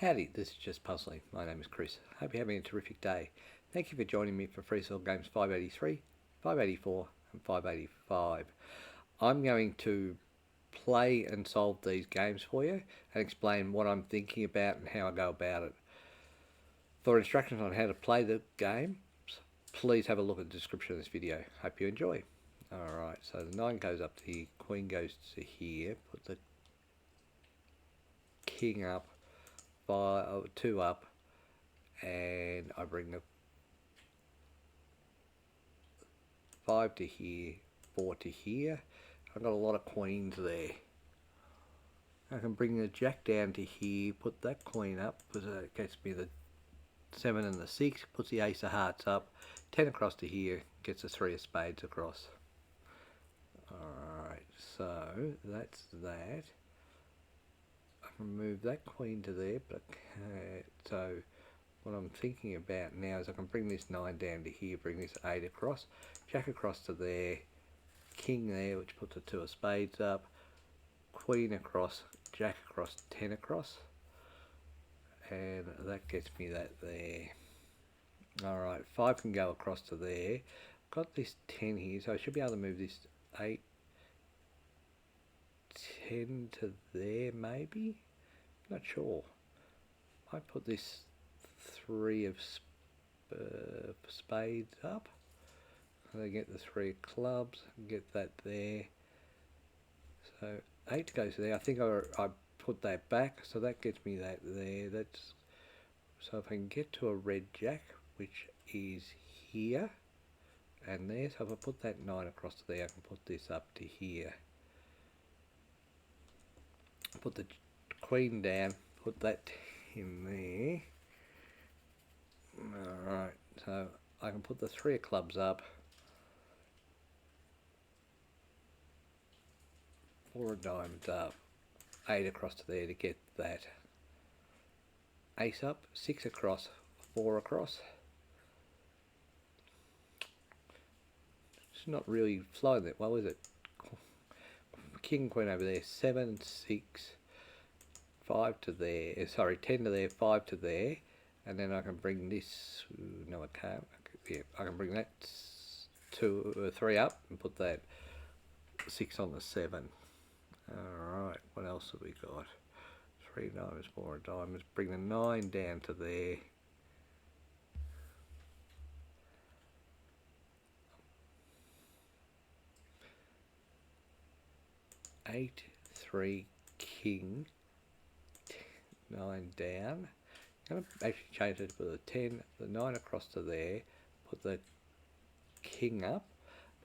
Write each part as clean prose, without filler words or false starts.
Howdy, this is Just Puzzling. My name is Chris. Hope you're having a terrific day. Thank you for joining me for Freecell Games 583, 584 and 585. I'm going to play and solve these games for you and explain what I'm thinking about and how I go about it. For instructions on how to play the game, please have a look at the description of this video. Hope you enjoy. Alright, so the 9 goes up to here, Queen goes to here, put the King up, 2 up, and I bring the 5 to here, 4 to here. I've got a lot of queens there. I can bring the Jack down to here, put that queen up, because it gets me the 7 and the 6, puts the Ace of Hearts up, 10 across to here, gets the 3 of Spades across. Alright, so that's that. I can move that queen to there, but so what I'm thinking about now is I can bring this 9 down to here, bring this 8 across, Jack across to there, King there, which puts the 2 of Spades up, Queen across, Jack across, 10 across, and that gets me that there. Alright, 5 can go across to there. Got this 10 here, so I should be able to move this 8, 10 to there maybe? Not sure. I put this 3 of Spades up. And I get the 3 of clubs, get that there. So 8 goes there. I think I put that back, so that gets me that there. That's so if I can get to a red Jack, which is here and there. So if I put that 9 across to there, I can put this up to here. Put the Queen down, put that in there. Alright, so I can put the 3 of clubs up, 4 of diamonds up, 8 across to there to get that Ace up, 6 across, 4 across. It's not really flowing that well, is it? King, Queen over there, 7, 6, 5 to there, sorry, 10 to there, 5 to there, and then I can bring this, no I can't, yeah, I can bring that 3 up and put that 6 on the 7. Alright, what else have we got? 3 diamonds, 4 diamonds, bring the 9 down to there. Eight, 3, King, 9 down. I'm going to actually change it to put the 10, the 9 across to there, put the King up,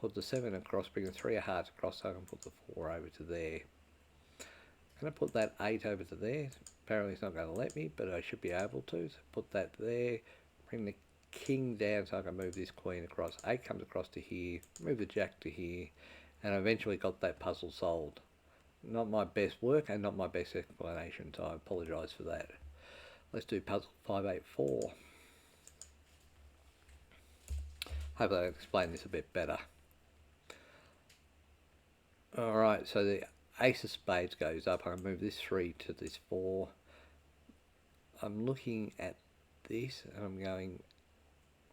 put the 7 across, bring the 3 of Hearts across so I can put the 4 over to there. I'm going to put that 8 over to there. Apparently it's not going to let me, but I should be able to. So put that there, bring the King down so I can move this Queen across. 8 comes across to here, move the Jack to here, and I eventually got that puzzle solved. Not my best work and not my best explanation, so I apologise for that. Let's do puzzle 584. Hopefully I'll explain this a bit better. Alright, so the Ace of Spades goes up. I can move this 3 to this 4. I'm looking at this and I'm going,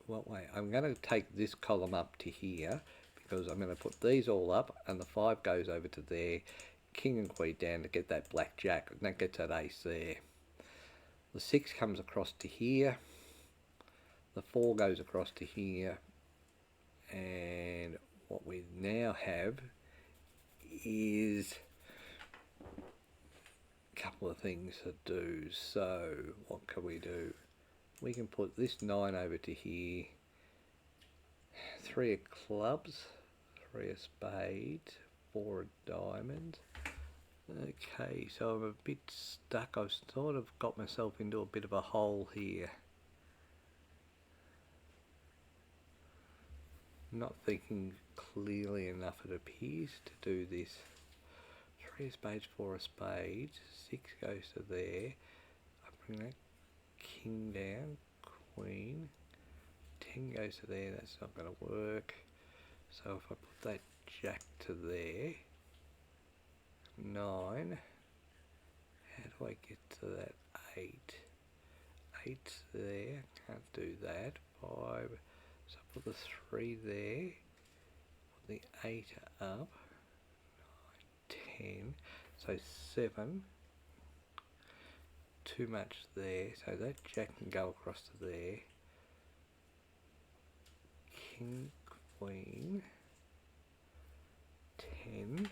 what way? I'm going to take this column up to here because I'm going to put these all up and the 5 goes over to there. King and Queen down to get that black Jack, and that gets that Ace there. The 6 comes across to here, the 4 goes across to here, and what we now have is a couple of things to do. So what can we do? We can put this 9 over to here, 3 of clubs, 3 of spades, 4 of diamonds. Okay, so I'm a bit stuck. I've sort of got myself into a bit of a hole here. Not thinking clearly enough, it appears, to do this. 3 of spades, 4 of spades, 6 goes to there. I bring that King down, Queen, 10 goes to there, that's not going to work. So if I put that Jack to there, 9, how do I get to that 8? 8 there, can't do that. 5, so put the 3 there, put the 8 up, 10, so 7, too much there, so that jack can go across to there, king, queen, 10,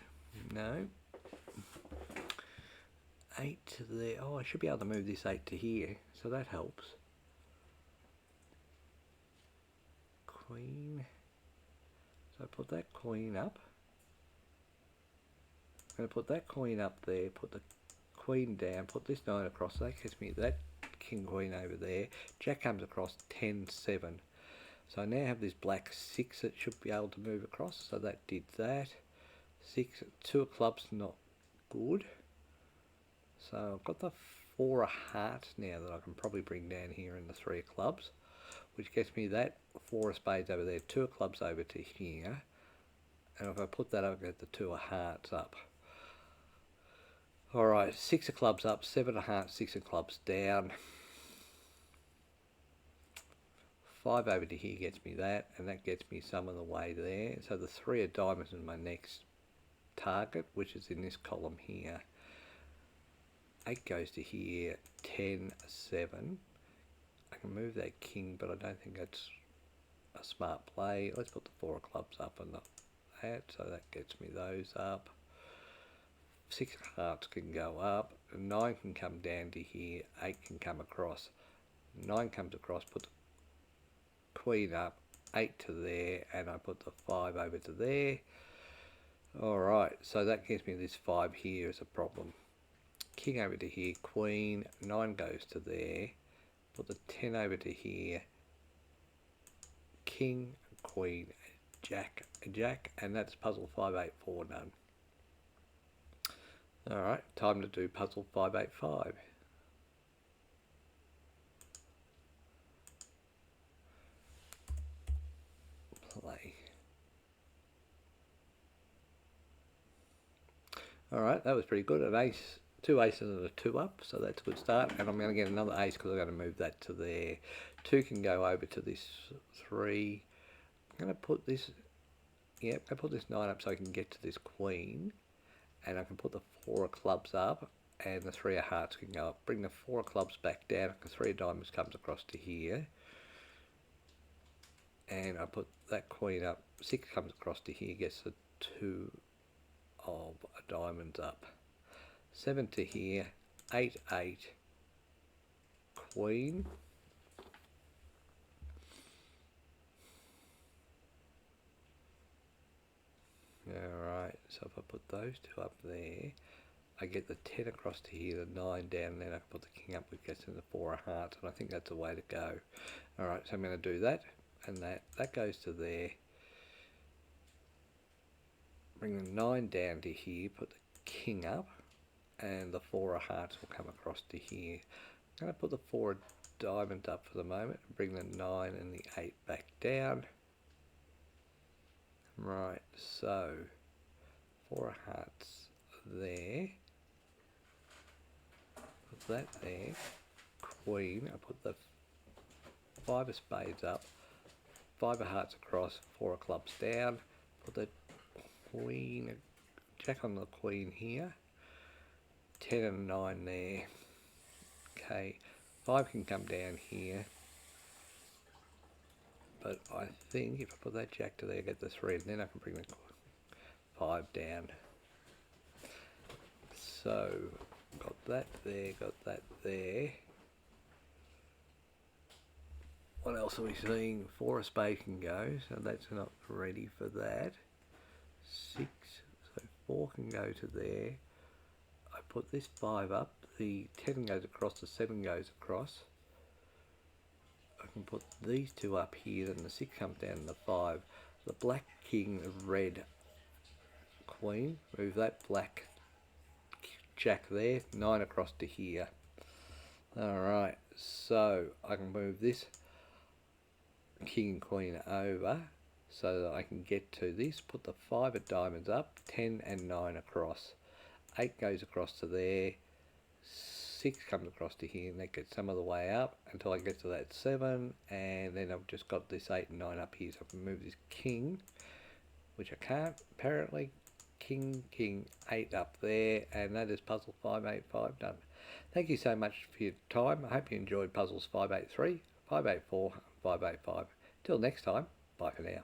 no, 8 to there. Oh, I should be able to move this 8 to here, so that helps. Queen, so put that queen up. I'm going to put that queen up there, put the queen down, put this 9 across, so that gets me that king queen over there. Jack comes across, 10, 7. So I now have this black 6 that should be able to move across, so that did that. 6, 2 of clubs, not good. So I've got the 4 of hearts now that I can probably bring down here in the 3 of clubs, which gets me that 4 of spades over there, 2 of clubs over to here. And if I put that up, I get the 2 of hearts up. Alright, 6 of clubs up, 7 of hearts, 6 of clubs down. 5 over to here gets me that, and that gets me some of the way there. So the 3 of diamonds is my next target, which is in this column here. 8 goes to here, 10, 7. I can move that king, but I don't think that's a smart play. Let's put the 4 of clubs up and that, so that gets me those up. 6 of hearts can go up, 9 can come down to here, 8 can come across. 9 comes across, put the queen up, 8 to there, and I put the 5 over to there. Alright, so that gives me this 5 here as a problem. King over to here, queen, 9 goes to there, put the 10 over to here, king, queen, jack, and that's puzzle 584 done. Alright, time to do puzzle 585. Play. Alright, that was pretty good. An ace, 2 aces and a 2 up, so that's a good start. And I'm going to get another ace because I'm going to move that to there. 2 can go over to this 3. I'm going to put this, yep, I put this 9 up so I can get to this queen. And I can put the 4 of clubs up, and the 3 of hearts can go up. Bring the 4 of clubs back down, because 3 of diamonds comes across to here. And I put that queen up, 6 comes across to here, gets the 2 of diamonds up. 7 to here, 8, 8, queen. Alright, so if I put those 2 up there, I get the 10 across to here, the 9 down, and then I can put the king up, which gets in the 4 of hearts, and I think that's the way to go. Alright, so I'm going to do that, and that goes to there. Bring the 9 down to here, put the king up, and the 4 of hearts will come across to here. I'm going to put the 4 of diamonds up for the moment, and bring the 9 and the 8 back down. Right, so 4 of hearts there, put that there, queen, I put the 5 of spades up, 5 of hearts across, 4 of clubs down, put the queen, jack on the queen here, 10 and 9 there, okay, 5 can come down here, but I think if I put that jack to there, I get the 3, and then I can bring the 5 down. So, got that there, got that there. What else are we seeing? 4 of spades can go, so that's not ready for that. 6, so 4 can go to there. I put this 5 up, the 10 goes across, the 7 goes across. I can put these 2 up here, then the 6 comes down and the 5. The black king, the red queen, move that black jack there, 9 across to here. Alright, so I can move this king and queen over so that I can get to this, put the 5 of diamonds up, 10 and 9 across. 8 goes across to there, 6 comes across to here, and that gets some of the way up until I get to that 7, and then I've just got this 8 and 9 up here, so I can move this king, which I can't apparently. King 8 up there, and that is puzzle 585 done. Thank you so much for your time. I hope you enjoyed puzzles 583, 584, 585. Till next time, bye for now.